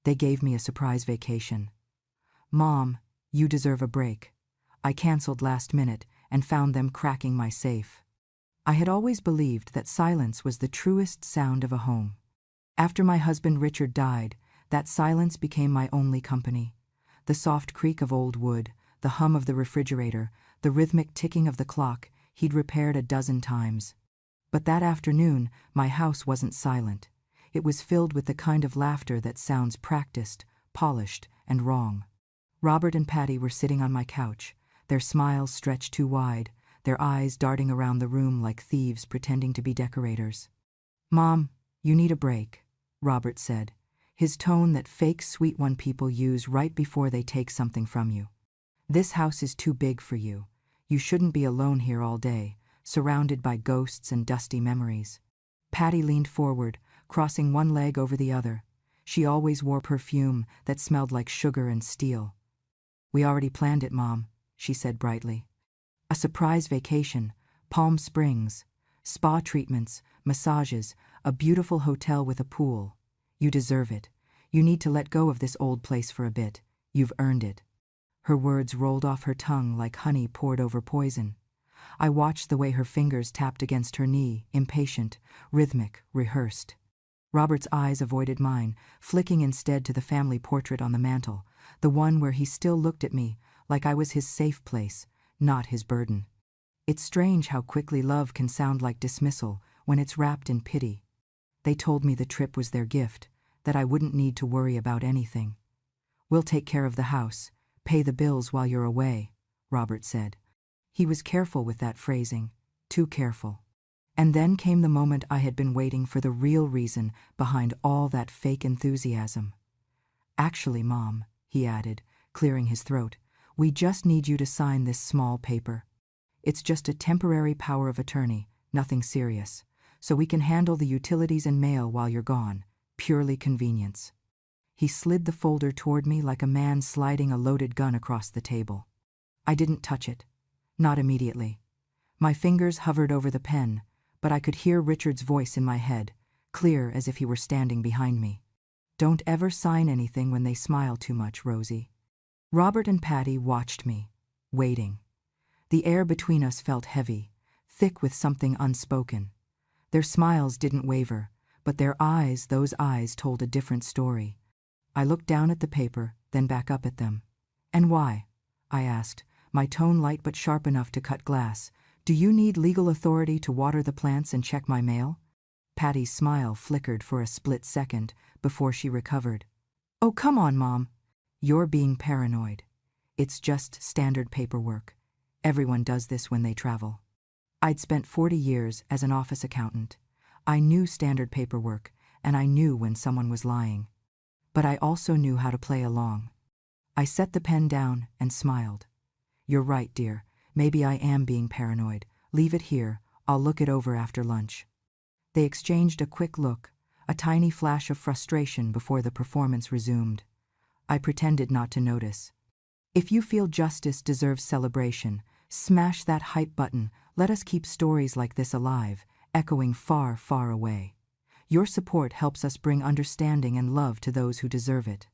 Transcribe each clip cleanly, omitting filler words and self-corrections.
They gave me a surprise vacation. Mom, you deserve a break. I canceled last minute and found them cracking my safe. I had always believed that silence was the truest sound of a home. After my husband Richard died, that silence became my only company. The soft creak of old wood, the hum of the refrigerator, the rhythmic ticking of the clock he'd repaired a dozen times. But that afternoon, my house wasn't silent. It was filled with the kind of laughter that sounds practiced, polished, and wrong. Robert and Patty were sitting on my couch, their smiles stretched too wide, their eyes darting around the room like thieves pretending to be decorators. "Mom, you need a break," Robert said, his tone that fake sweet one people use right before they take something from you. "This house is too big for you. You shouldn't be alone here all day, surrounded by ghosts and dusty memories." Patty leaned forward, crossing one leg over the other. She always wore perfume that smelled like sugar and steel. "We already planned it, Mom," she said brightly. "A surprise vacation, Palm Springs, spa treatments, massages, a beautiful hotel with a pool. You deserve it. You need to let go of this old place for a bit. You've earned it." Her words rolled off her tongue like honey poured over poison. I watched the way her fingers tapped against her knee, impatient, rhythmic, rehearsed. Robert's eyes avoided mine, flicking instead to the family portrait on the mantel, the one where he still looked at me like I was his safe place, not his burden. It's strange how quickly love can sound like dismissal when it's wrapped in pity. They told me the trip was their gift, that I wouldn't need to worry about anything. "We'll take care of the house, pay the bills while you're away," Robert said. He was careful with that phrasing, too careful. And then came the moment I had been waiting for, the real reason behind all that fake enthusiasm. "Actually, Mom," he added, clearing his throat, "we just need you to sign this small paper. It's just a temporary power of attorney, nothing serious, so we can handle the utilities and mail while you're gone, purely convenience." He slid the folder toward me like a man sliding a loaded gun across the table. I didn't touch it. Not immediately. My fingers hovered over the pen, but I could hear Richard's voice in my head, clear as if he were standing behind me. "Don't ever sign anything when they smile too much, Rosie." Robert and Patty watched me, waiting. The air between us felt heavy, thick with something unspoken. Their smiles didn't waver, but their eyes, those eyes told a different story. I looked down at the paper, then back up at them. "And why?" I asked, my tone light but sharp enough to cut glass. "Do you need legal authority to water the plants and check my mail?" Patty's smile flickered for a split second before she recovered. "Oh, come on, Mom. You're being paranoid. It's just standard paperwork. Everyone does this when they travel." I'd spent 40 years as an office accountant. I knew standard paperwork, and I knew when someone was lying. But I also knew how to play along. I set the pen down and smiled. "You're right, dear. Maybe I am being paranoid. Leave it here. I'll look it over after lunch." They exchanged a quick look, a tiny flash of frustration before the performance resumed. I pretended not to notice. If you feel justice deserves celebration, smash that hype button. Let us keep stories like this alive, echoing far, far away. Your support helps us bring understanding and love to those who deserve it.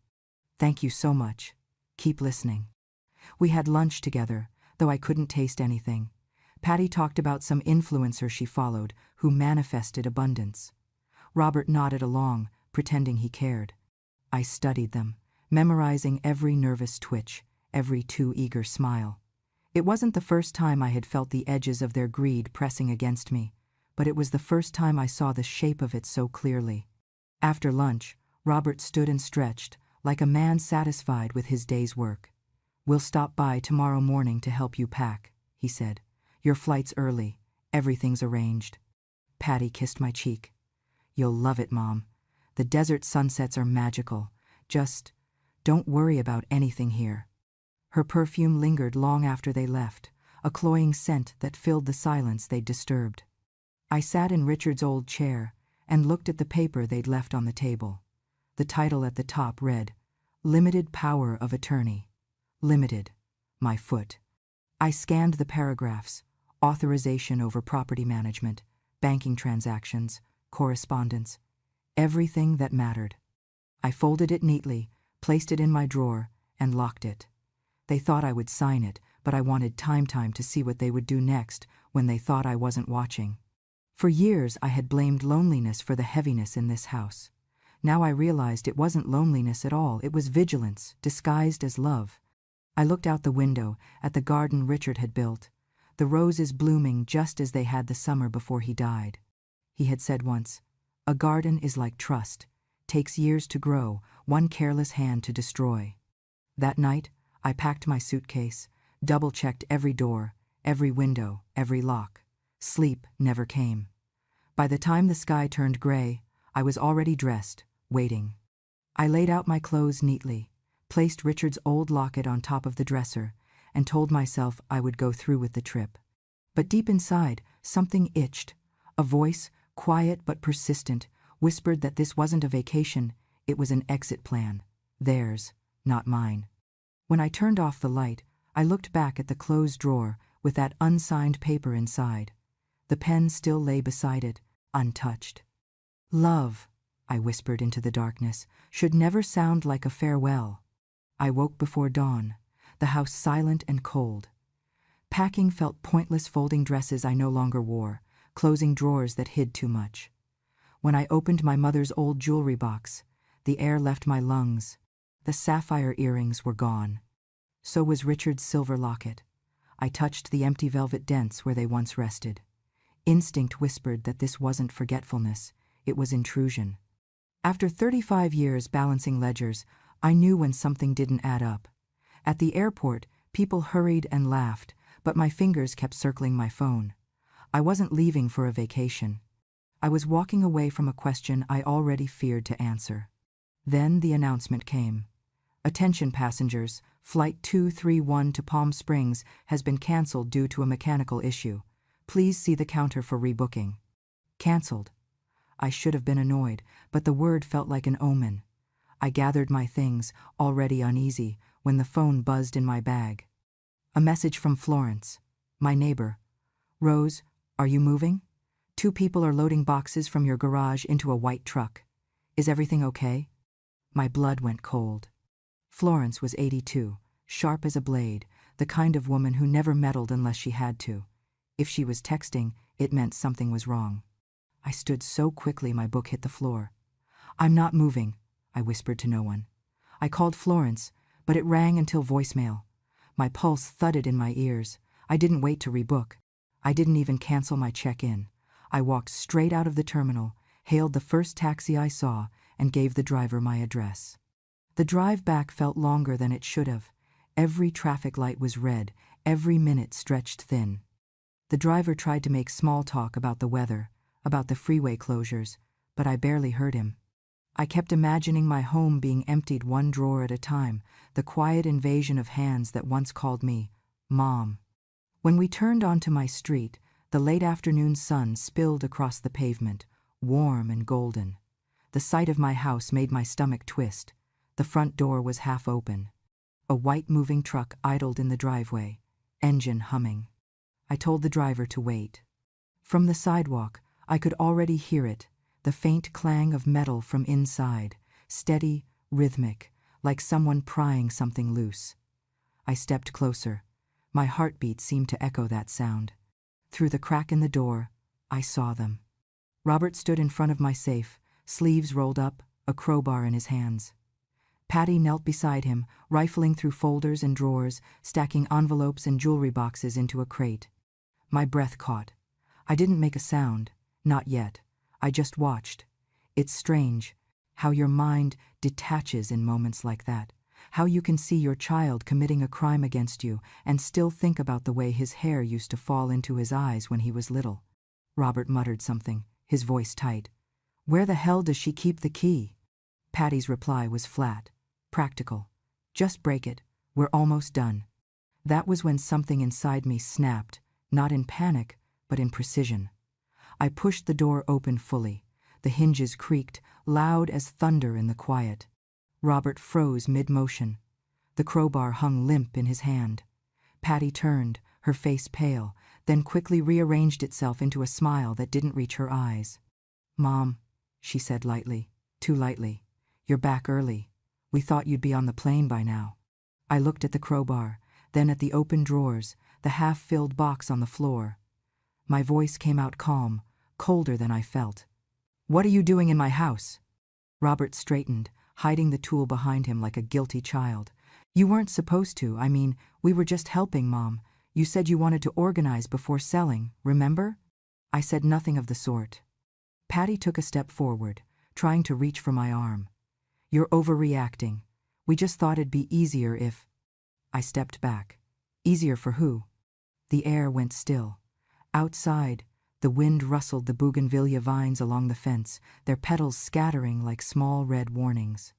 Thank you so much. Keep listening. We had lunch together, though I couldn't taste anything. Patty talked about some influencer she followed who manifested abundance. Robert nodded along, pretending he cared. I studied them, memorizing every nervous twitch, every too eager smile. It wasn't the first time I had felt the edges of their greed pressing against me, but it was the first time I saw the shape of it so clearly. After lunch, Robert stood and stretched, like a man satisfied with his day's work. "We'll stop by tomorrow morning to help you pack," he said. "Your flight's early. Everything's arranged." Patty kissed my cheek. "You'll love it, Mom. The desert sunsets are magical. Just don't worry about anything here." Her perfume lingered long after they left, a cloying scent that filled the silence they'd disturbed. I sat in Richard's old chair and looked at the paper they'd left on the table. The title at the top read, "Limited Power of Attorney." Limited. My foot. I scanned the paragraphs: authorization over property management, banking transactions, correspondence, everything that mattered. I folded it neatly, placed it in my drawer, and locked it. They thought I would sign it, but I wanted time to see what they would do next when they thought I wasn't watching. For years I had blamed loneliness for the heaviness in this house. Now I realized it wasn't loneliness at all, it was vigilance, disguised as love. I looked out the window, at the garden Richard had built, the roses blooming just as they had the summer before he died. He had said once, "A garden is like trust, takes years to grow, one careless hand to destroy." That night, I packed my suitcase, double-checked every door, every window, every lock. Sleep never came. By the time the sky turned gray, I was already dressed, waiting. I laid out my clothes neatly, placed Richard's old locket on top of the dresser, and told myself I would go through with the trip. But deep inside, something itched. A voice, quiet but persistent, whispered that this wasn't a vacation, it was an exit plan. Theirs, not mine. When I turned off the light, I looked back at the closed drawer with that unsigned paper inside. The pen still lay beside it, untouched. "Love," I whispered into the darkness, "should never sound like a farewell." I woke before dawn, the house silent and cold. Packing felt pointless, folding dresses I no longer wore, closing drawers that hid too much. When I opened my mother's old jewelry box, the air left my lungs. The sapphire earrings were gone. So was Richard's silver locket. I touched the empty velvet dents where they once rested. Instinct whispered that this wasn't forgetfulness, it was intrusion. After 35 years balancing ledgers, I knew when something didn't add up. At the airport, people hurried and laughed, but my fingers kept circling my phone. I wasn't leaving for a vacation. I was walking away from a question I already feared to answer. Then the announcement came. "Attention passengers, Flight 231 to Palm Springs has been canceled due to a mechanical issue. Please see the counter for rebooking." Canceled. I should have been annoyed, but the word felt like an omen. I gathered my things, already uneasy, when the phone buzzed in my bag. A message from Florence, my neighbor. "Rose, are you moving? 2 people are loading boxes from your garage into a white truck. Is everything okay?" My blood went cold. Florence was 82, sharp as a blade, the kind of woman who never meddled unless she had to. If she was texting, it meant something was wrong. I stood so quickly my book hit the floor. "I'm not moving," I whispered to no one. I called Florence, but it rang until voicemail. My pulse thudded in my ears. I didn't wait to rebook. I didn't even cancel my check-in. I walked straight out of the terminal, hailed the first taxi I saw, and gave the driver my address. The drive back felt longer than it should have. Every traffic light was red, every minute stretched thin. The driver tried to make small talk about the weather, about the freeway closures, but I barely heard him. I kept imagining my home being emptied one drawer at a time, the quiet invasion of hands that once called me Mom. When we turned onto my street, the late afternoon sun spilled across the pavement, warm and golden. The sight of my house made my stomach twist. The front door was half open. A white moving truck idled in the driveway, engine humming. I told the driver to wait. From the sidewalk, I could already hear it, the faint clang of metal from inside, steady, rhythmic, like someone prying something loose. I stepped closer. My heartbeat seemed to echo that sound. Through the crack in the door, I saw them. Robert stood in front of my safe, sleeves rolled up, a crowbar in his hands. Patty knelt beside him, rifling through folders and drawers, stacking envelopes and jewelry boxes into a crate. My breath caught. I didn't make a sound, not yet. I just watched. It's strange, how your mind detaches in moments like that, how you can see your child committing a crime against you and still think about the way his hair used to fall into his eyes when he was little. Robert muttered something, his voice tight. "Where the hell does she keep the key?" Patty's reply was flat, practical. "Just break it. We're almost done." That was when something inside me snapped, not in panic, but in precision. I pushed the door open fully. The hinges creaked, loud as thunder in the quiet. Robert froze mid-motion. The crowbar hung limp in his hand. Patty turned, her face pale, then quickly rearranged itself into a smile that didn't reach her eyes. "Mom," she said lightly, too lightly, You're back early. We thought you'd be on the plane by now. I looked at the crowbar, then at the open drawers, the half-filled box on the floor. My voice came out calm, colder than I felt. What are you doing in my house? Robert straightened, hiding the tool behind him like a guilty child. You weren't supposed to. I mean, we were just helping, Mom. You said you wanted to organize before selling, remember? I said nothing of the sort. Patty took a step forward, trying to reach for my arm. You're overreacting. We just thought it'd be easier if… I stepped back. Easier for who? The air went still. Outside, the wind rustled the bougainvillea vines along the fence, their petals scattering like small red warnings.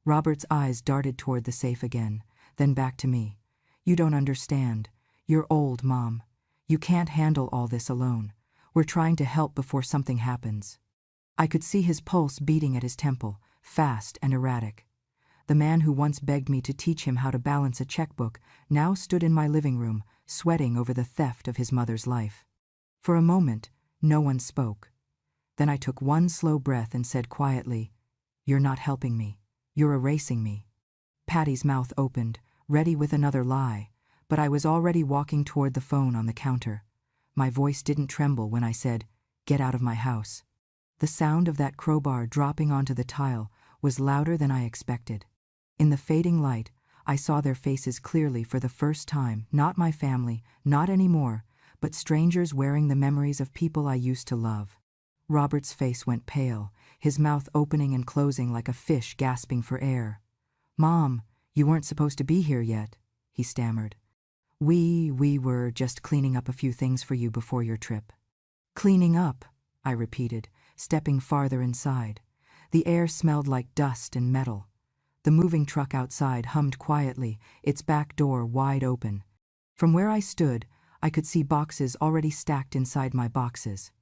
Robert's eyes darted toward the safe again, then back to me. You don't understand. You're old, Mom. You can't handle all this alone. We're trying to help before something happens. I could see his pulse beating at his temple, fast and erratic. The man who once begged me to teach him how to balance a checkbook now stood in my living room, sweating over the theft of his mother's life. For a moment, no one spoke. Then I took one slow breath and said quietly, You're not helping me. You're erasing me. Patty's mouth opened, ready with another lie, but I was already walking toward the phone on the counter. My voice didn't tremble when I said, Get out of my house. The sound of that crowbar dropping onto the tile was louder than I expected. In the fading light, I saw their faces clearly for the first time, not my family, not anymore, but strangers wearing the memories of people I used to love. Robert's face went pale, his mouth opening and closing like a fish gasping for air. Mom, you weren't supposed to be here yet, he stammered. We were just cleaning up a few things for you before your trip. Cleaning up, I repeated, stepping farther inside. The air smelled like dust and metal. The moving truck outside hummed quietly, its back door wide open. From where I stood, I could see boxes already stacked inside my boxes.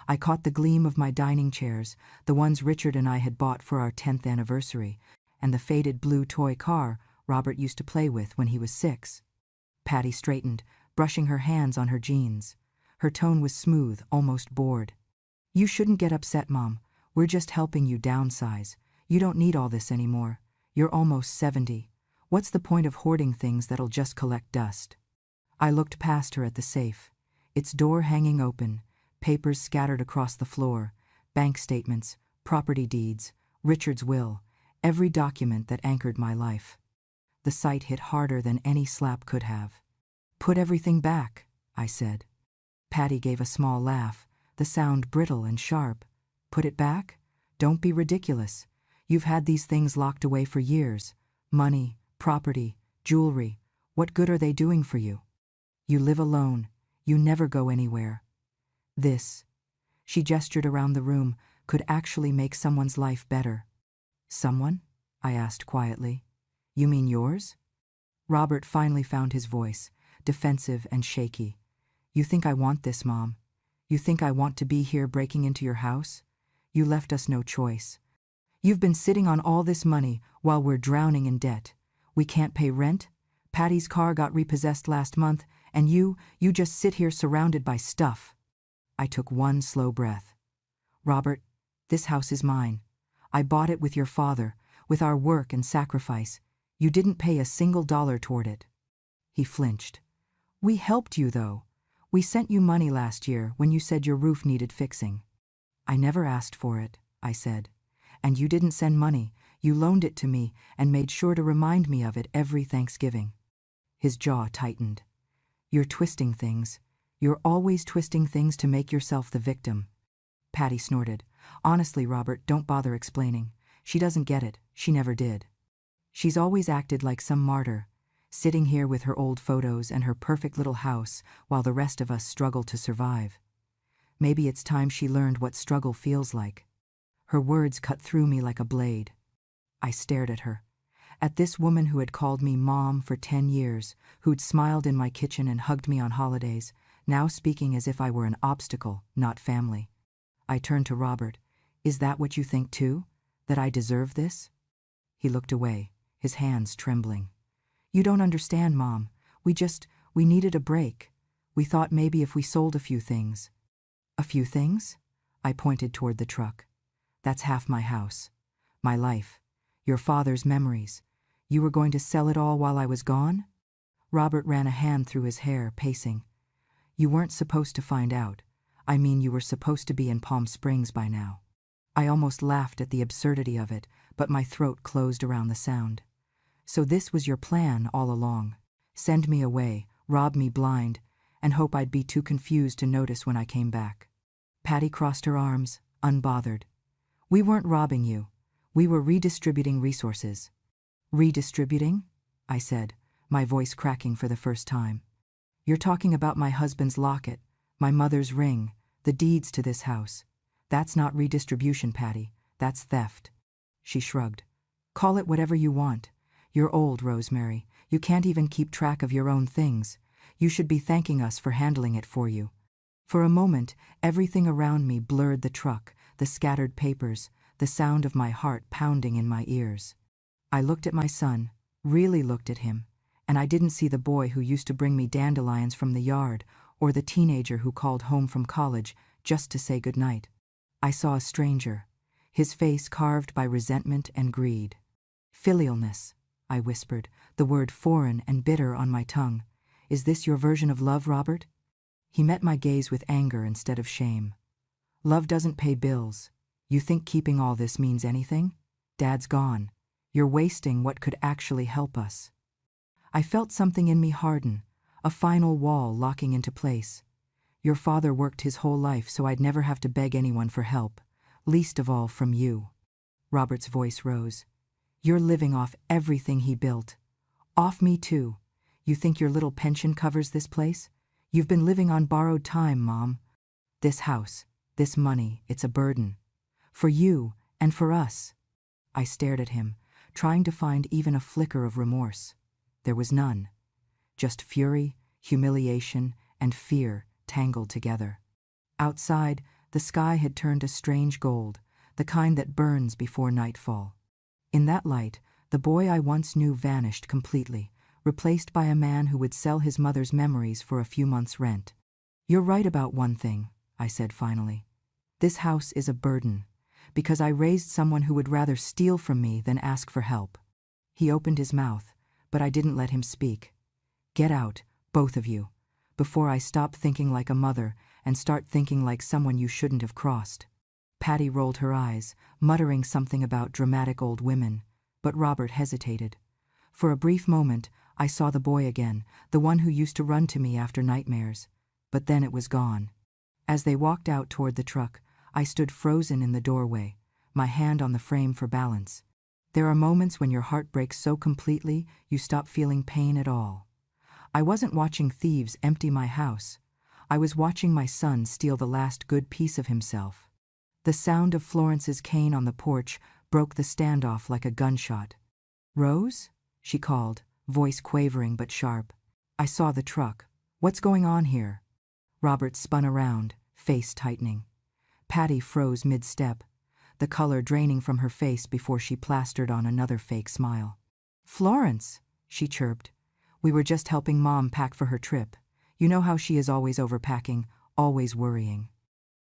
I caught the gleam of my dining chairs, the ones Richard and I had bought for our 10th anniversary, and the faded blue toy car Robert used to play with when he was 6. Patty straightened, brushing her hands on her jeans. Her tone was smooth, almost bored. You shouldn't get upset, Mom. We're just helping you downsize. You don't need all this anymore. You're almost 70. What's the point of hoarding things that'll just collect dust? I looked past her at the safe, its door hanging open, papers scattered across the floor, bank statements, property deeds, Richard's will, every document that anchored my life. The sight hit harder than any slap could have. Put everything back, I said. Patty gave a small laugh, the sound brittle and sharp. Put it back? Don't be ridiculous. You've had these things locked away for years. Money, property, jewelry. What good are they doing for you? You live alone. You never go anywhere. This, she gestured around the room, could actually make someone's life better. Someone? I asked quietly. You mean yours? Robert finally found his voice, defensive and shaky. You think I want this, Mom? You think I want to be here breaking into your house? You left us no choice. You've been sitting on all this money while we're drowning in debt. We can't pay rent. Patty's car got repossessed last month, and you just sit here surrounded by stuff. I took one slow breath. Robert, this house is mine. I bought it with your father, with our work and sacrifice. You didn't pay a single dollar toward it. He flinched. We helped you, though. We sent you money last year when you said your roof needed fixing. I never asked for it, I said. And you didn't send money. You loaned it to me and made sure to remind me of it every Thanksgiving. His jaw tightened. You're twisting things. You're always twisting things to make yourself the victim. Patty snorted. Honestly, Robert, don't bother explaining. She doesn't get it. She never did. She's always acted like some martyr, sitting here with her old photos and her perfect little house while the rest of us struggle to survive. Maybe it's time she learned what struggle feels like. Her words cut through me like a blade. I stared at her. At this woman who had called me Mom for 10 years, who'd smiled in my kitchen and hugged me on holidays, now speaking as if I were an obstacle, not family. I turned to Robert. Is that what you think too? That I deserve this? He looked away, his hands trembling. You don't understand, Mom. We needed a break. We thought maybe if we sold a few things. A few things? I pointed toward the truck. That's half my house. My life. Your father's memories. You were going to sell it all while I was gone? Robert ran a hand through his hair, pacing. You weren't supposed to find out. I mean, you were supposed to be in Palm Springs by now. I almost laughed at the absurdity of it, but my throat closed around the sound. So this was your plan all along. Send me away, rob me blind, and hope I'd be too confused to notice when I came back. Patty crossed her arms, unbothered. We weren't robbing you. We were redistributing resources. Redistributing? I said, my voice cracking for the first time. You're talking about my husband's locket, my mother's ring, the deeds to this house. That's not redistribution, Patty. That's theft. She shrugged. Call it whatever you want. You're old, Rosemary. You can't even keep track of your own things. You should be thanking us for handling it for you. For a moment, everything around me blurred: the truck, the scattered papers, the sound of my heart pounding in my ears. I looked at my son, really looked at him, and I didn't see the boy who used to bring me dandelions from the yard, or the teenager who called home from college just to say goodnight. I saw a stranger, his face carved by resentment and greed. Filialness, I whispered, the word foreign and bitter on my tongue. Is this your version of love, Robert? He met my gaze with anger instead of shame. Love doesn't pay bills. You think keeping all this means anything? Dad's gone. You're wasting what could actually help us. I felt something in me harden, a final wall locking into place. Your father worked his whole life so I'd never have to beg anyone for help, least of all from you. Robert's voice rose. You're living off everything he built. Off me too. You think your little pension covers this place? You've been living on borrowed time, Mom. This house, this money, it's a burden. For you and for us. I stared at him, trying to find even a flicker of remorse. There was none. Just fury, humiliation, and fear tangled together. Outside, the sky had turned a strange gold, the kind that burns before nightfall. In that light, the boy I once knew vanished completely, replaced by a man who would sell his mother's memories for a few months' rent. You're right about one thing, I said finally. This house is a burden, because I raised someone who would rather steal from me than ask for help. He opened his mouth, but I didn't let him speak. Get out, both of you, before I stop thinking like a mother and start thinking like someone you shouldn't have crossed. Patty rolled her eyes, muttering something about dramatic old women, but Robert hesitated. For a brief moment, I saw the boy again, the one who used to run to me after nightmares, but then it was gone. As they walked out toward the truck, I stood frozen in the doorway, my hand on the frame for balance. There are moments when your heart breaks so completely you stop feeling pain at all. I wasn't watching thieves empty my house. I was watching my son steal the last good piece of himself. The sound of Florence's cane on the porch broke the standoff like a gunshot. Rose? She called, voice quavering but sharp. I saw the truck. What's going on here? Robert spun around, face tightening. Patty froze mid-step, the color draining from her face before she plastered on another fake smile. Florence, she chirped. We were just helping Mom pack for her trip. You know how she is always overpacking, always worrying.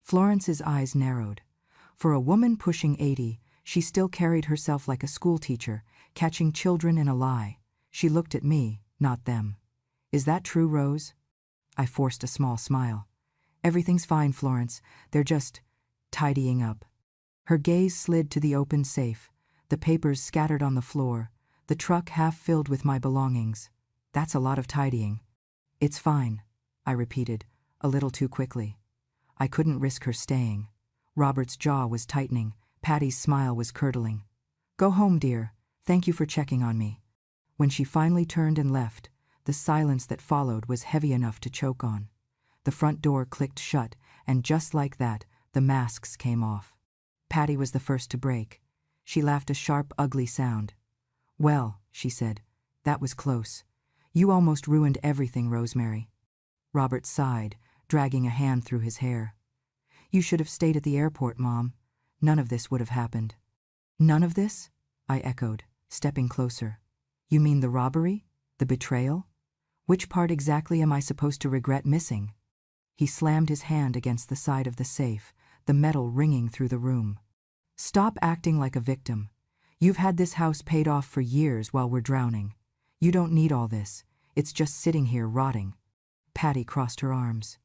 Florence's eyes narrowed. For a woman pushing 80, she still carried herself like a schoolteacher, catching children in a lie. She looked at me, not them. Is that true, Rose? I forced a small smile. Everything's fine, Florence. They're just tidying up. Her gaze slid to the open safe, the papers scattered on the floor, the truck half filled with my belongings. That's a lot of tidying. It's fine, I repeated, a little too quickly. I couldn't risk her staying. Robert's jaw was tightening. Patty's smile was curdling. Go home, dear. Thank you for checking on me. When she finally turned and left, the silence that followed was heavy enough to choke on. The front door clicked shut, and just like that, the masks came off. Patty was the first to break. She laughed a sharp, ugly sound. Well, she said, that was close. You almost ruined everything, Rosemary. Robert sighed, dragging a hand through his hair. You should have stayed at the airport, Mom. None of this would have happened. None of this? I echoed, stepping closer. You mean the robbery? The betrayal? Which part exactly am I supposed to regret missing? He slammed his hand against the side of the safe, the metal ringing through the room. Stop acting like a victim. You've had this house paid off for years while we're drowning. You don't need all this. It's just sitting here rotting." Patty crossed her arms.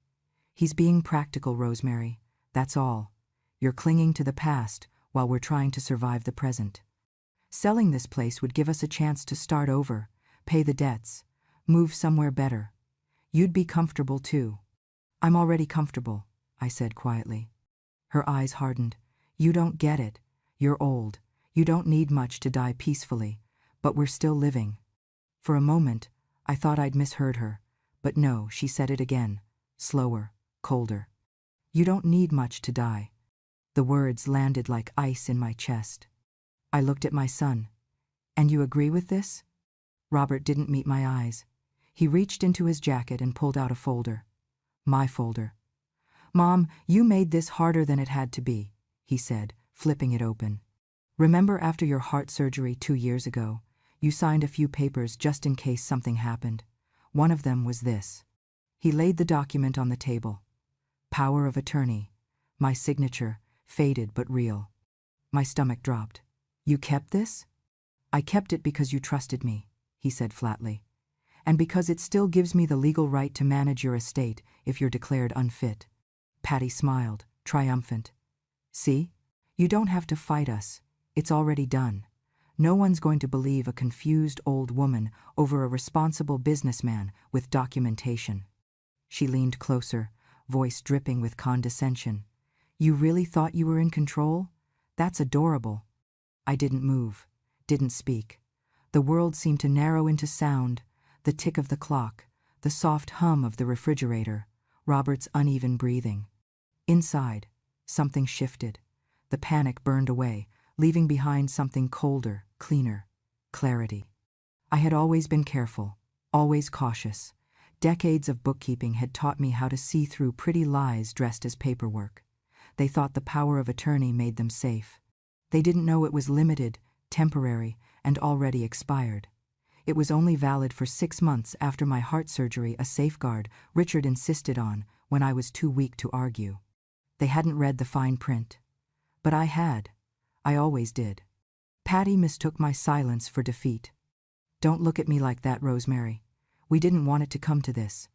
"He's being practical, Rosemary. That's all. You're clinging to the past while we're trying to survive the present. Selling this place would give us a chance to start over, pay the debts, move somewhere better. You'd be comfortable too." "I'm already comfortable," I said quietly. Her eyes hardened. "You don't get it. You're old. You don't need much to die peacefully, but we're still living." For a moment, I thought I'd misheard her, but no, she said it again, slower, colder. "You don't need much to die." The words landed like ice in my chest. I looked at my son. "And you agree with this?" Robert didn't meet my eyes. He reached into his jacket and pulled out a folder. My folder. "Mom, you made this harder than it had to be," he said, flipping it open. "Remember after your heart surgery 2 years ago, you signed a few papers just in case something happened. One of them was this." He laid the document on the table. Power of attorney. My signature, faded but real. My stomach dropped. "You kept this?" "I kept it because you trusted me," he said flatly. "And because it still gives me the legal right to manage your estate if you're declared unfit." Patty smiled, triumphant. "See? You don't have to fight us. It's already done. No one's going to believe a confused old woman over a responsible businessman with documentation." She leaned closer, voice dripping with condescension. "You really thought you were in control? That's adorable." I didn't move, didn't speak. The world seemed to narrow into sound, the tick of the clock, the soft hum of the refrigerator, Robert's uneven breathing. Inside, something shifted. The panic burned away, leaving behind something colder, cleaner, clarity. I had always been careful, always cautious. Decades of bookkeeping had taught me how to see through pretty lies dressed as paperwork. They thought the power of attorney made them safe. They didn't know it was limited, temporary, and already expired. It was only valid for 6 months after my heart surgery, a safeguard Richard insisted on when I was too weak to argue. They hadn't read the fine print. But I had. I always did. Patty mistook my silence for defeat. "Don't look at me like that, Rosemary. We didn't want it to come to this.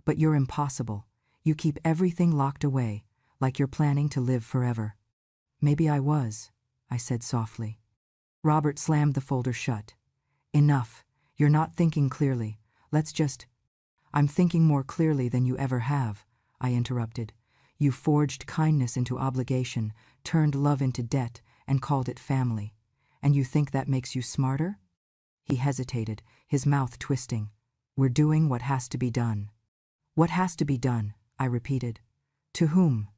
But you're impossible. You keep everything locked away, like you're planning to live forever." "Maybe I was," I said softly. Robert slammed the folder shut. "Enough. You're not thinking clearly. Let's just—" "I'm thinking more clearly than you ever have," I interrupted. "You forged kindness into obligation, turned love into debt, and called it family. And you think that makes you smarter?" He hesitated, his mouth twisting. "We're doing what has to be done." "What has to be done?" I repeated. "To whom?"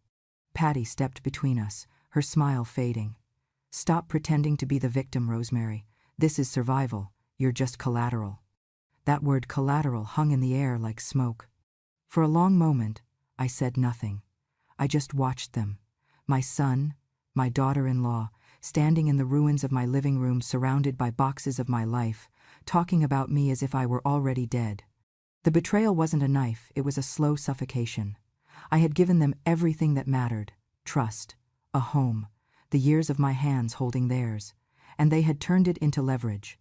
Patty stepped between us, her smile fading. "Stop pretending to be the victim, Rosemary. This is survival. You're just collateral." That word collateral hung in the air like smoke. For a long moment, I said nothing. I just watched them. My son, my daughter-in-law, standing in the ruins of my living room surrounded by boxes of my life, talking about me as if I were already dead. The betrayal wasn't a knife, it was a slow suffocation. I had given them everything that mattered: trust, a home, the years of my hands holding theirs, and they had turned it into leverage.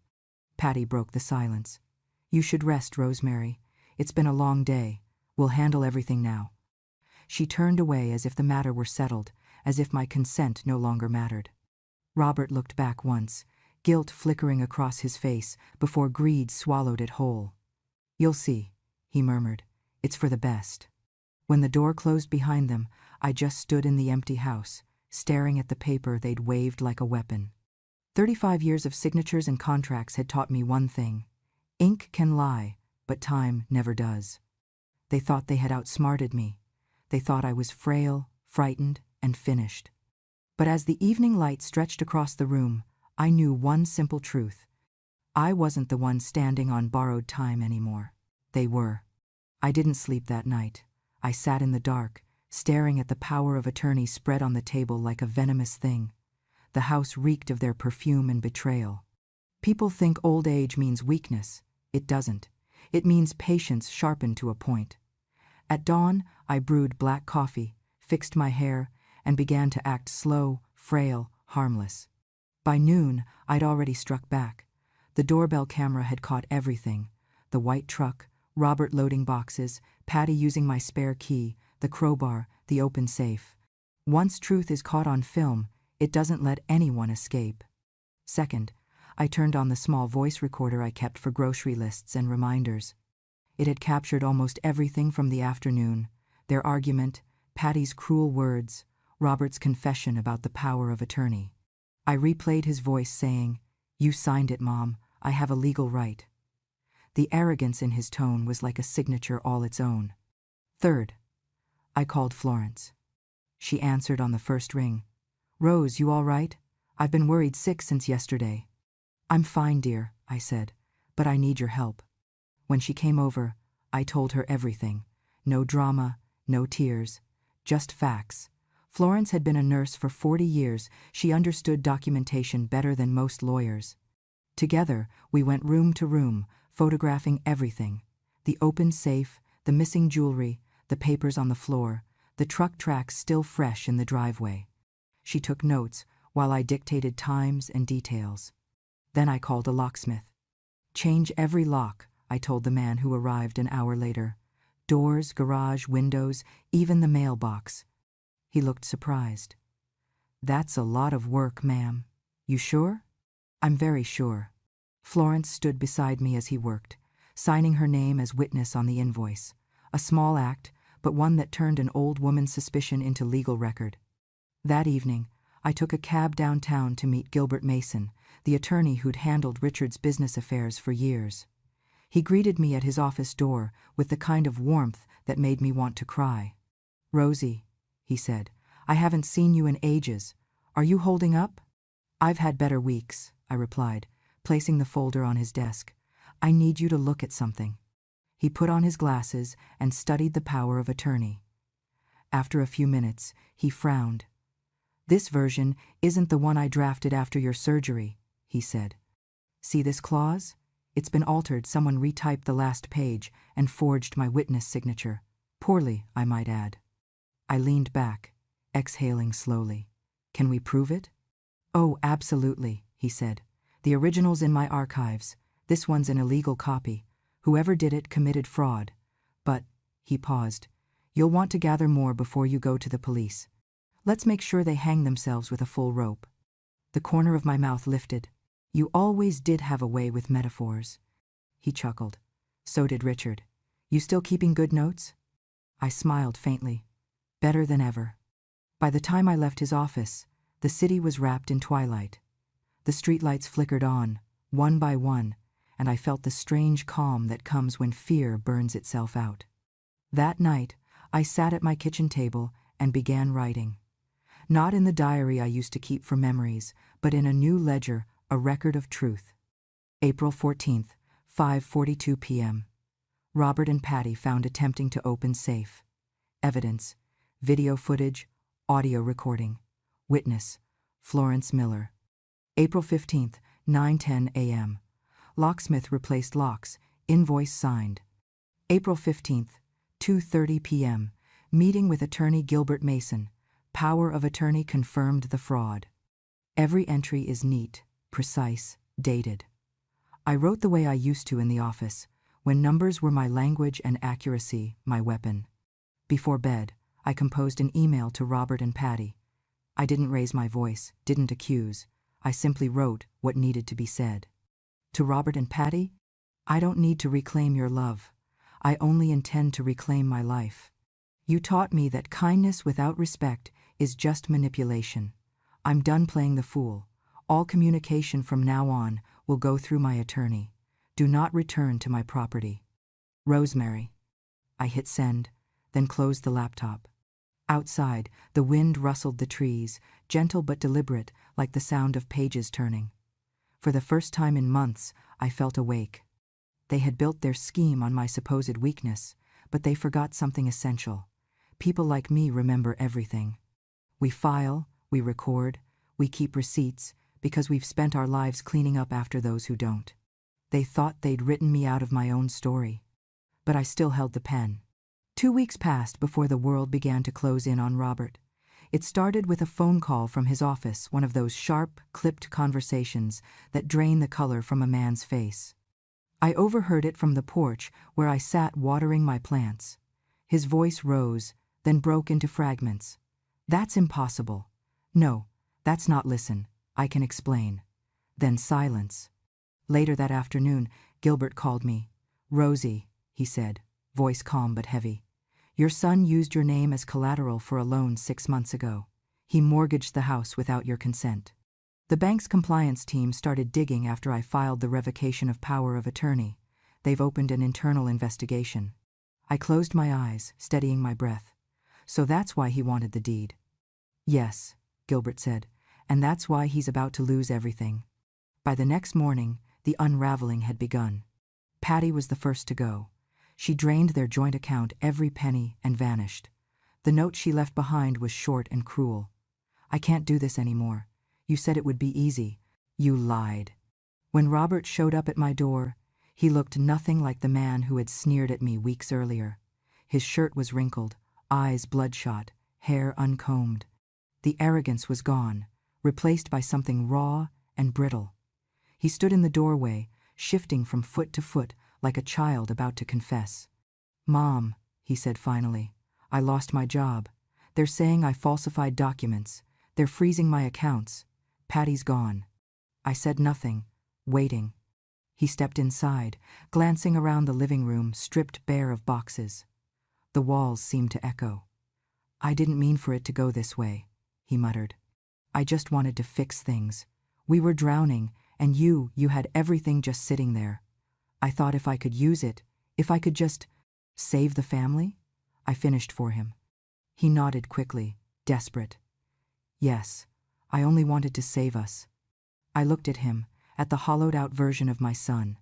Patty broke the silence. "You should rest, Rosemary. It's been a long day. We'll handle everything now." She turned away as if the matter were settled, as if my consent no longer mattered. Robert looked back once, guilt flickering across his face before greed swallowed it whole. "You'll see," he murmured. "It's for the best." When the door closed behind them, I just stood in the empty house, staring at the paper they'd waved like a weapon. 35 years of signatures and contracts had taught me one thing: ink can lie, but time never does. They thought they had outsmarted me. They thought I was frail, frightened, and finished. But as the evening light stretched across the room, I knew one simple truth. I wasn't the one standing on borrowed time anymore. They were. I didn't sleep that night. I sat in the dark, staring at the power of attorney spread on the table like a venomous thing. The house reeked of their perfume and betrayal. People think old age means weakness. It doesn't. It means patience sharpened to a point. At dawn, I brewed black coffee, fixed my hair, and began to act slow, frail, harmless. By noon, I'd already struck back. The doorbell camera had caught everything. The white truck, Robert loading boxes, Patty using my spare key, the crowbar, the open safe. Once truth is caught on film, it doesn't let anyone escape. Second, I turned on the small voice recorder I kept for grocery lists and reminders. It had captured almost everything from the afternoon: their argument, Patty's cruel words, Robert's confession about the power of attorney. I replayed his voice saying, "You signed it, Mom. I have a legal right." The arrogance in his tone was like a signature all its own. Third, I called Florence. She answered on the first ring. "Rose, you all right? I've been worried sick since yesterday." "I'm fine, dear," I said, "but I need your help." When she came over, I told her everything. No drama, no tears, just facts. Florence had been a nurse for 40 years. She understood documentation better than most lawyers. Together, we went room to room, photographing everything: the open safe, the missing jewelry, the papers on the floor, the truck tracks still fresh in the driveway. She took notes while I dictated times and details. Then I called a locksmith. "Change every lock," I told the man who arrived an hour later. "Doors, garage, windows, even the mailbox." He looked surprised. "That's a lot of work, ma'am. You sure?" "I'm very sure." Florence stood beside me as he worked, signing her name as witness on the invoice. A small act, but one that turned an old woman's suspicion into legal record. That evening, I took a cab downtown to meet Gilbert Mason, the attorney who'd handled Richard's business affairs for years. He greeted me at his office door with the kind of warmth that made me want to cry. "Rosie," he said, "I haven't seen you in ages. Are you holding up?" "I've had better weeks," I replied, placing the folder on his desk. "I need you to look at something." He put on his glasses and studied the power of attorney. After a few minutes, he frowned. "This version isn't the one I drafted after your surgery," he said. "See this clause? It's been altered. Someone retyped the last page and forged my witness signature. Poorly, I might add." I leaned back, exhaling slowly. "Can we prove it?" "Oh, absolutely," he said. "The original's in my archives. This one's an illegal copy. Whoever did it committed fraud. But," he paused, "you'll want to gather more before you go to the police. Let's make sure they hang themselves with a full rope." The corner of my mouth lifted. "You always did have a way with metaphors." He chuckled. "So did Richard. You still keeping good notes?" I smiled faintly. "Better than ever." By the time I left his office, the city was wrapped in twilight. The streetlights flickered on, one by one, and I felt the strange calm that comes when fear burns itself out. That night, I sat at my kitchen table and began writing. Not in the diary I used to keep for memories, but in a new ledger, a record of truth. April 14th, 5:42 p.m. Robert and Patty found attempting to open safe. Evidence: video footage, audio recording. Witness: Florence Miller. April 15th, 9:10 a.m. Locksmith replaced locks, invoice signed. April 15th, 2:30 p.m. Meeting with attorney Gilbert Mason. Power of attorney confirmed the fraud. Every entry is neat, precise, dated. I wrote the way I used to in the office, when numbers were my language and accuracy my weapon. Before bed, I composed an email to Robert and Patty. I didn't raise my voice, didn't accuse. I simply wrote what needed to be said. To Robert and Patty, "I don't need to reclaim your love. I only intend to reclaim my life. You taught me that kindness without respect is just manipulation. I'm done playing the fool. All communication from now on will go through my attorney. Do not return to my property. Rosemary." I hit send, then closed the laptop. Outside, the wind rustled the trees, gentle but deliberate, like the sound of pages turning. For the first time in months, I felt awake. They had built their scheme on my supposed weakness, but they forgot something essential. People like me remember everything. We file, we record, we keep receipts, because we've spent our lives cleaning up after those who don't. They thought they'd written me out of my own story. But I still held the pen. 2 weeks passed before the world began to close in on Robert. It started with a phone call from his office, one of those sharp, clipped conversations that drain the color from a man's face. I overheard it from the porch where I sat watering my plants. His voice rose, then broke into fragments. "That's impossible. No, that's not listen. I can explain." Then silence. Later that afternoon, Gilbert called me. "Rosie," he said, voice calm but heavy. "Your son used your name as collateral for a loan 6 months ago. He mortgaged the house without your consent. The bank's compliance team started digging after I filed the revocation of power of attorney. They've opened an internal investigation." I closed my eyes, steadying my breath. "So that's why he wanted the deed." "Yes," Gilbert said, "and that's why he's about to lose everything." By the next morning, the unraveling had begun. Patty was the first to go. She drained their joint account, every penny, and vanished. The note she left behind was short and cruel. "I can't do this anymore. You said it would be easy. You lied." When Robert showed up at my door, he looked nothing like the man who had sneered at me weeks earlier. His shirt was wrinkled, eyes bloodshot, hair uncombed. The arrogance was gone, replaced by something raw and brittle. He stood in the doorway, shifting from foot to foot like a child about to confess. "Mom," he said finally, "I lost my job. They're saying I falsified documents. They're freezing my accounts. Patty's gone." I said nothing, waiting. He stepped inside, glancing around the living room, stripped bare of boxes. The walls seemed to echo. "I didn't mean for it to go this way," he muttered. "I just wanted to fix things. We were drowning, and you had everything just sitting there. I thought if I could use it, if I could just save the family." I finished for him. He nodded quickly, desperate. "Yes, I only wanted to save us." I looked at him, at the hollowed-out version of my son.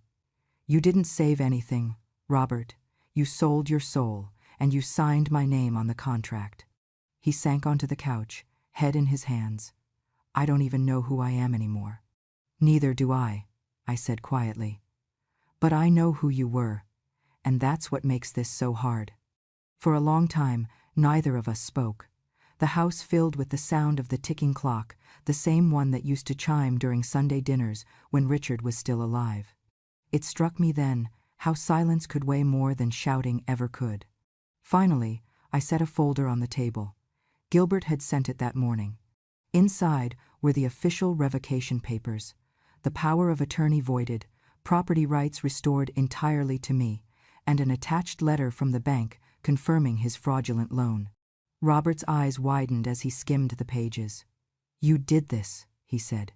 "You didn't save anything, Robert. You sold your soul, and you signed my name on the contract." He sank onto the couch, head in his hands. "I don't even know who I am anymore." "Neither do I," I said quietly. "But I know who you were, and that's what makes this so hard." For a long time, neither of us spoke. The house filled with the sound of the ticking clock, the same one that used to chime during Sunday dinners when Richard was still alive. It struck me then how silence could weigh more than shouting ever could. Finally, I set a folder on the table. Gilbert had sent it that morning. Inside were the official revocation papers. The power of attorney voided, property rights restored entirely to me, and an attached letter from the bank confirming his fraudulent loan. Robert's eyes widened as he skimmed the pages. "You did this," he said.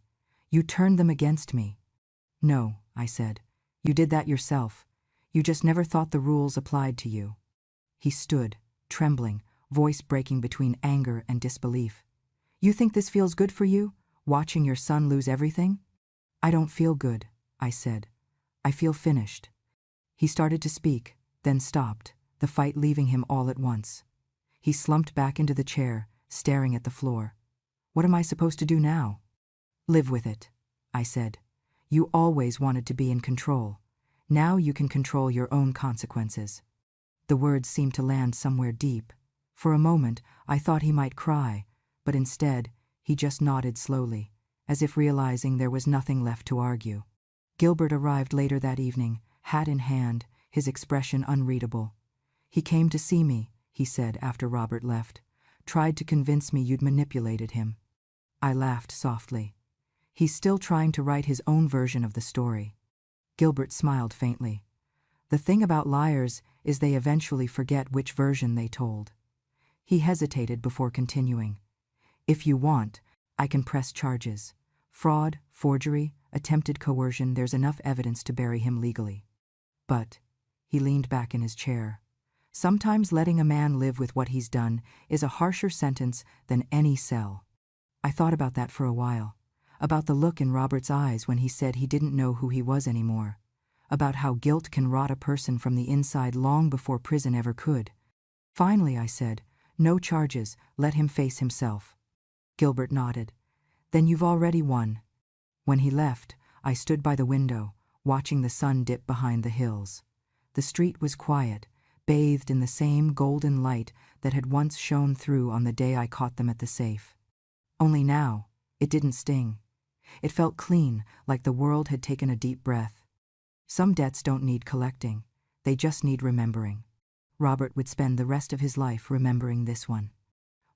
"You turned them against me." "No," I said. "You did that yourself. You just never thought the rules applied to you." He stood, trembling, voice breaking between anger and disbelief. "You think this feels good for you, watching your son lose everything?" "I don't feel good," I said. "I feel finished." He started to speak, then stopped, the fight leaving him all at once. He slumped back into the chair, staring at the floor. "What am I supposed to do now?" "Live with it," I said. "You always wanted to be in control. Now you can control your own consequences." The words seemed to land somewhere deep. For a moment, I thought he might cry, but instead, he just nodded slowly, as if realizing there was nothing left to argue. Gilbert arrived later that evening, hat in hand, his expression unreadable. "He came to see me," he said after Robert left. "Tried to convince me you'd manipulated him." I laughed softly. "He's still trying to write his own version of the story." Gilbert smiled faintly. "The thing about liars is they eventually forget which version they told." He hesitated before continuing. "If you want, I can press charges. Fraud, forgery, attempted coercion, there's enough evidence to bury him legally. But," he leaned back in his chair, "sometimes letting a man live with what he's done is a harsher sentence than any cell." I thought about that for a while, about the look in Robert's eyes when he said he didn't know who he was anymore, about how guilt can rot a person from the inside long before prison ever could. Finally, I said, "No charges, let him face himself." Gilbert nodded. "Then you've already won." When he left, I stood by the window, watching the sun dip behind the hills. The street was quiet, bathed in the same golden light that had once shone through on the day I caught them at the safe. Only now, it didn't sting. It felt clean, like the world had taken a deep breath. Some debts don't need collecting, they just need remembering. Robert would spend the rest of his life remembering this one.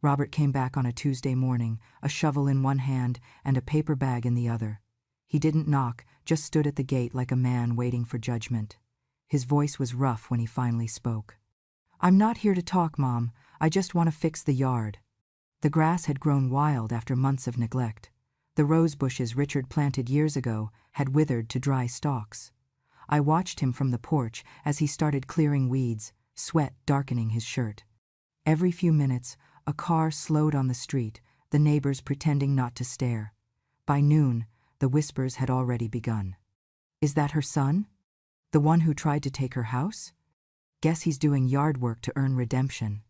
Robert came back on a Tuesday morning, a shovel in one hand and a paper bag in the other. He didn't knock, just stood at the gate like a man waiting for judgment. His voice was rough when he finally spoke. "I'm not here to talk, Mom. I just want to fix the yard." The grass had grown wild after months of neglect. The rose bushes Richard planted years ago had withered to dry stalks. I watched him from the porch as he started clearing weeds, sweat darkening his shirt. Every few minutes, a car slowed on the street, the neighbors pretending not to stare. By noon, the whispers had already begun. "Is that her son? The one who tried to take her house? Guess he's doing yard work to earn redemption."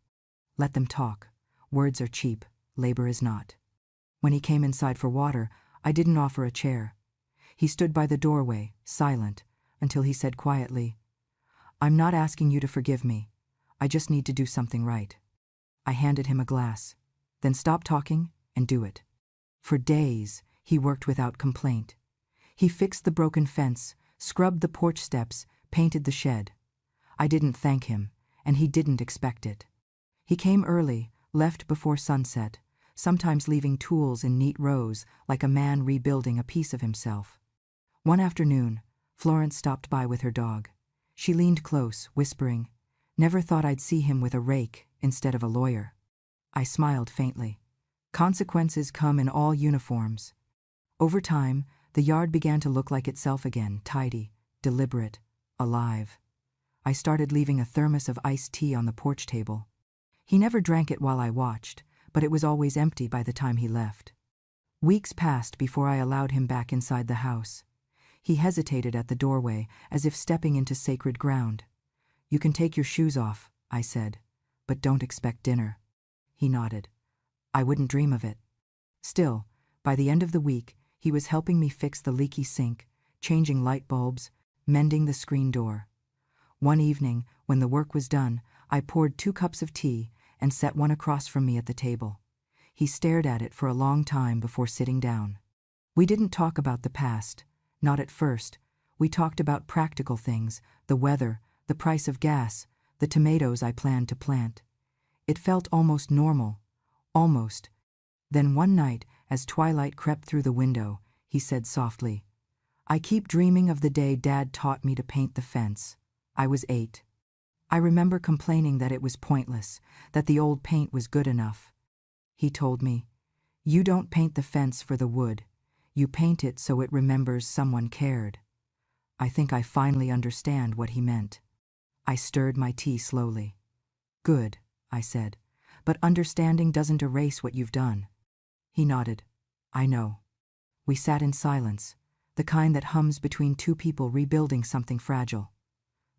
Let them talk. Words are cheap, labor is not. When he came inside for water, I didn't offer a chair. He stood by the doorway, silent, until he said quietly, "I'm not asking you to forgive me. I just need to do something right." I handed him a glass. "Then stop talking and do it." For days, he worked without complaint. He fixed the broken fence, scrubbed the porch steps, painted the shed. I didn't thank him, and he didn't expect it. He came early, left before sunset, sometimes leaving tools in neat rows like a man rebuilding a piece of himself. One afternoon, Florence stopped by with her dog. She leaned close, whispering, "Never thought I'd see him with a rake instead of a lawyer." I smiled faintly. Consequences come in all uniforms. Over time, the yard began to look like itself again, tidy, deliberate, alive. I started leaving a thermos of iced tea on the porch table. He never drank it while I watched, but it was always empty by the time he left. Weeks passed before I allowed him back inside the house. He hesitated at the doorway, as if stepping into sacred ground. "You can take your shoes off," I said, "but don't expect dinner." He nodded. "I wouldn't dream of it." Still, by the end of the week, he was helping me fix the leaky sink, changing light bulbs, mending the screen door. One evening, when the work was done, I poured 2 cups of tea and set one across from me at the table. He stared at it for a long time before sitting down. We didn't talk about the past, not at first. We talked about practical things, the weather, the price of gas, the tomatoes I planned to plant. It felt almost normal, almost. Then one night, as twilight crept through the window, he said softly, "I keep dreaming of the day Dad taught me to paint the fence. I was 8. I remember complaining that it was pointless, that the old paint was good enough. He told me, 'You don't paint the fence for the wood. You paint it so it remembers someone cared.' I think I finally understand what he meant." I stirred my tea slowly. "Good," I said, "but understanding doesn't erase what you've done." He nodded. "I know." We sat in silence, the kind that hums between 2 people rebuilding something fragile.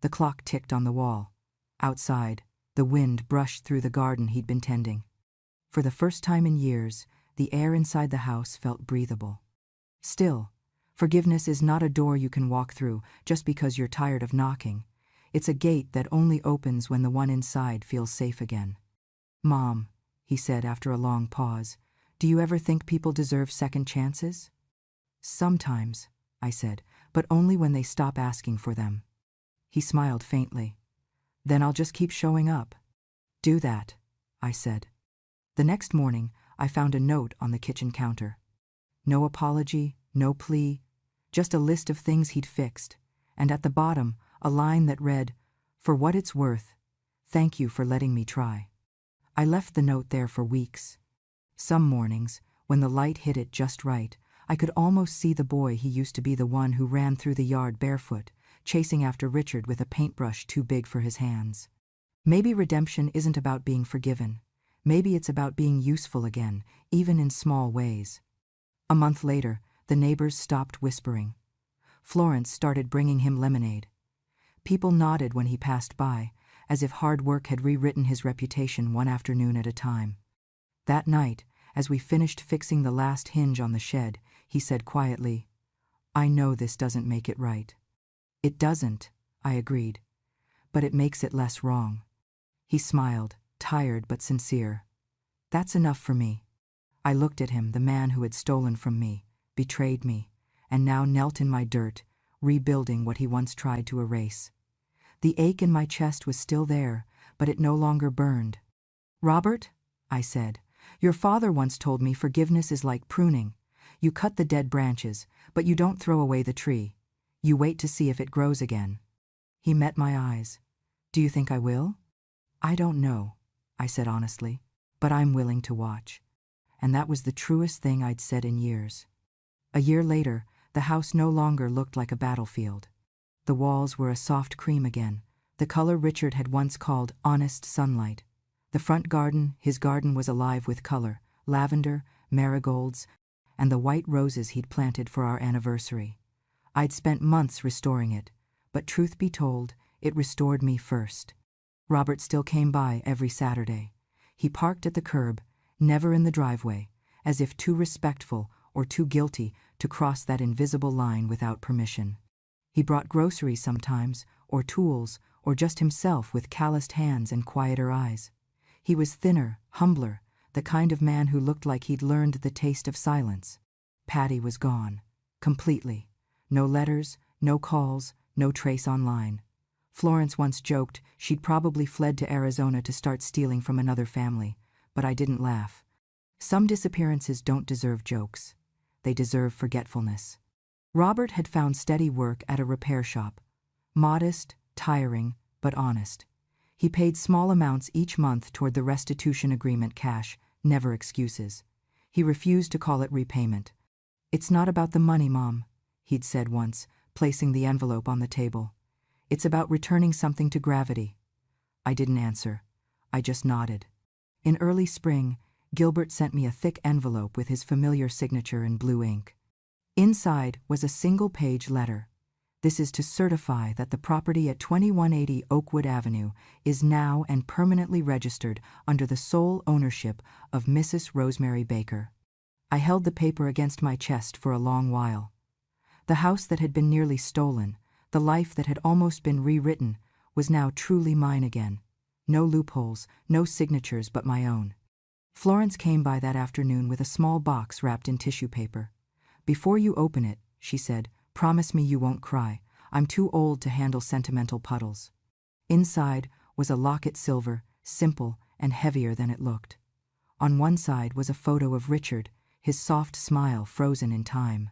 The clock ticked on the wall. Outside, the wind brushed through the garden he'd been tending. For the first time in years, the air inside the house felt breathable. Still, forgiveness is not a door you can walk through just because you're tired of knocking. It's a gate that only opens when the one inside feels safe again. "Mom," he said after a long pause, "do you ever think people deserve second chances?" "Sometimes," I said, "but only when they stop asking for them." He smiled faintly. "Then I'll just keep showing up." "Do that," I said. The next morning, I found a note on the kitchen counter. No apology, no plea, just a list of things he'd fixed, and at the bottom, a line that read, "For what it's worth, thank you for letting me try." I left the note there for weeks. Some mornings, when the light hit it just right, I could almost see the boy he used to be, the one who ran through the yard barefoot, chasing after Richard with a paintbrush too big for his hands. Maybe redemption isn't about being forgiven. Maybe it's about being useful again, even in small ways. A month later, the neighbors stopped whispering. Florence started bringing him lemonade. People nodded when he passed by, as if hard work had rewritten his reputation one afternoon at a time. That night, as we finished fixing the last hinge on the shed, he said quietly, "I know this doesn't make it right." "It doesn't," I agreed. but it makes it less wrong." He smiled, tired but sincere. "That's enough for me." I looked at him, the man who had stolen from me, betrayed me, and now knelt in my dirt, rebuilding what he once tried to erase. The ache in my chest was still there, but it no longer burned. "Robert," I said, "your father once told me forgiveness is like pruning. You cut the dead branches, but you don't throw away the tree. You wait to see if it grows again." He met my eyes. "Do you think I will?" "I don't know," I said honestly, "but I'm willing to watch." And that was the truest thing I'd said in years. A year later, the house no longer looked like a battlefield. The walls were a soft cream again, the color Richard had once called honest sunlight. The front garden, his garden, was alive with color, lavender, marigolds, and the white roses he'd planted for our anniversary. I'd spent months restoring it, but truth be told, it restored me first. Robert still came by every Saturday. He parked at the curb, never in the driveway, as if too respectful or too guilty to cross that invisible line without permission. He brought groceries sometimes, or tools, or just himself with calloused hands and quieter eyes. He was thinner, humbler, the kind of man who looked like he'd learned the taste of silence. Patty was gone. Completely. No letters, no calls, no trace online. Florence once joked she'd probably fled to Arizona to start stealing from another family, but I didn't laugh. Some disappearances don't deserve jokes. They deserve forgetfulness. Robert had found steady work at a repair shop. Modest, tiring, but honest. He paid small amounts each month toward the restitution agreement, cash, never excuses. He refused to call it repayment. "It's not about the money, Mom," he'd said once, placing the envelope on the table. "It's about returning something to gravity." I didn't answer. I just nodded. In early spring, Gilbert sent me a thick envelope with his familiar signature in blue ink. Inside was a single-page letter. "This is to certify that the property at 2180 Oakwood Avenue is now and permanently registered under the sole ownership of Mrs. Rosemary Baker." I held the paper against my chest for a long while. The house that had been nearly stolen, the life that had almost been rewritten, was now truly mine again. No loopholes, no signatures but my own. Florence came by that afternoon with a small box wrapped in tissue paper. "Before you open it," she said, "promise me you won't cry. I'm too old to handle sentimental puddles." Inside was a locket, silver, simple, and heavier than it looked. On one side was a photo of Richard, his soft smile frozen in time.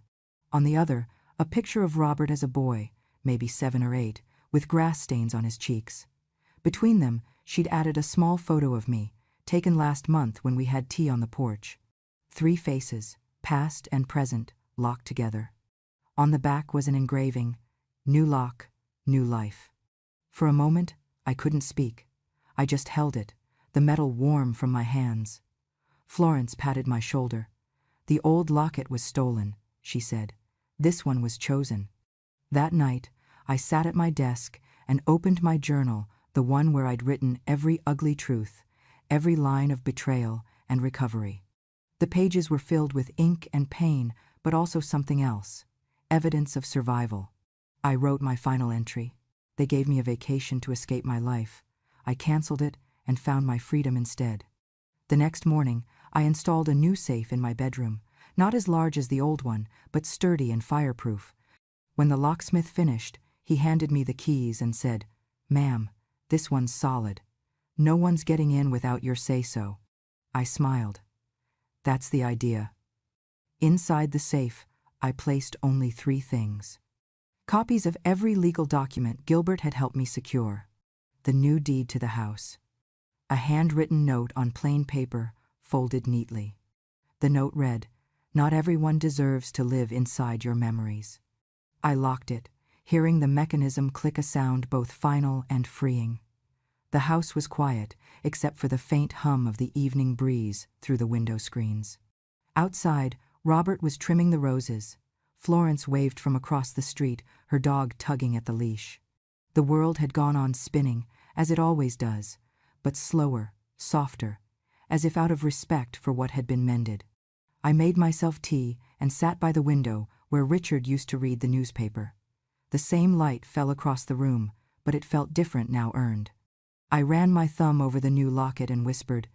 On the other, a picture of Robert as a boy, maybe 7 or 8, with grass stains on his cheeks. Between them, she'd added a small photo of me, taken last month when we had tea on the porch. 3 faces, past and present, locked together. On the back was an engraving, "New lock, new life." For a moment, I couldn't speak. I just held it, the metal warm from my hands. Florence patted my shoulder. "The old locket was stolen," she said. "This one was chosen." That night, I sat at my desk and opened my journal, the one where I'd written every ugly truth, every line of betrayal and recovery. The pages were filled with ink and pain, but also something else, evidence of survival. I wrote my final entry. They gave me a vacation to escape my life. I canceled it and found my freedom instead. The next morning, I installed a new safe in my bedroom, not as large as the old one, but sturdy and fireproof. When the locksmith finished, he handed me the keys and said, "Ma'am, this one's solid. No one's getting in without your say-so." I smiled. That's the idea. Inside the safe, I placed only 3 things. Copies of every legal document Gilbert had helped me secure. The new deed to the house. A handwritten note on plain paper, folded neatly. The note read, "Not everyone deserves to live inside your memories." I locked it, hearing the mechanism click, a sound both final and freeing. The house was quiet, except for the faint hum of the evening breeze through the window screens. Outside, Robert was trimming the roses. Florence waved from across the street, her dog tugging at the leash. The world had gone on spinning, as it always does, but slower, softer, as if out of respect for what had been mended. I made myself tea and sat by the window where Richard used to read the newspaper. The same light fell across the room, but it felt different now earned. I ran my thumb over the new locket and whispered,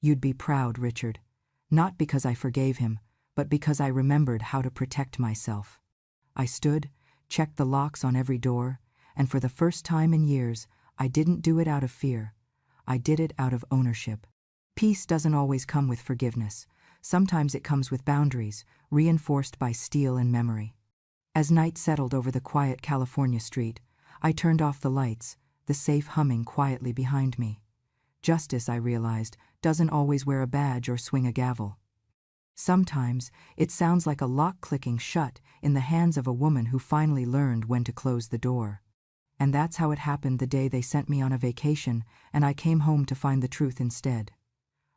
"You'd be proud, Richard." Not because I forgave him, but because I remembered how to protect myself. I stood, checked the locks on every door, and for the first time in years, I didn't do it out of fear. I did it out of ownership. Peace doesn't always come with forgiveness. Sometimes it comes with boundaries, reinforced by steel and memory. As night settled over the quiet California street, I turned off the lights, the safe humming quietly behind me. Justice, I realized, doesn't always wear a badge or swing a gavel. Sometimes, it sounds like a lock clicking shut in the hands of a woman who finally learned when to close the door. And that's how it happened the day they sent me on a vacation and I came home to find the truth instead.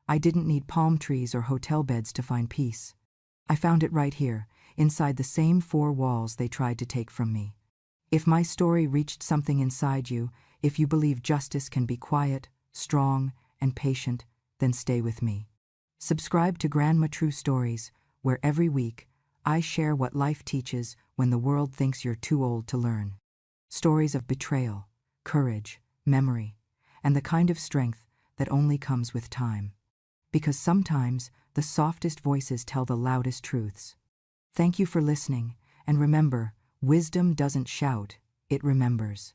I didn't need palm trees or hotel beds to find peace. I found it right here, inside the same four walls they tried to take from me. If my story reached something inside you, if you believe justice can be quiet, strong, and patient, then stay with me. Subscribe to Grandma True Stories, where every week I share what life teaches when the world thinks you're too old to learn. Stories of betrayal, courage, memory, and the kind of strength that only comes with time. Because sometimes the softest voices tell the loudest truths. Thank you for listening, and remember, wisdom doesn't shout, it remembers.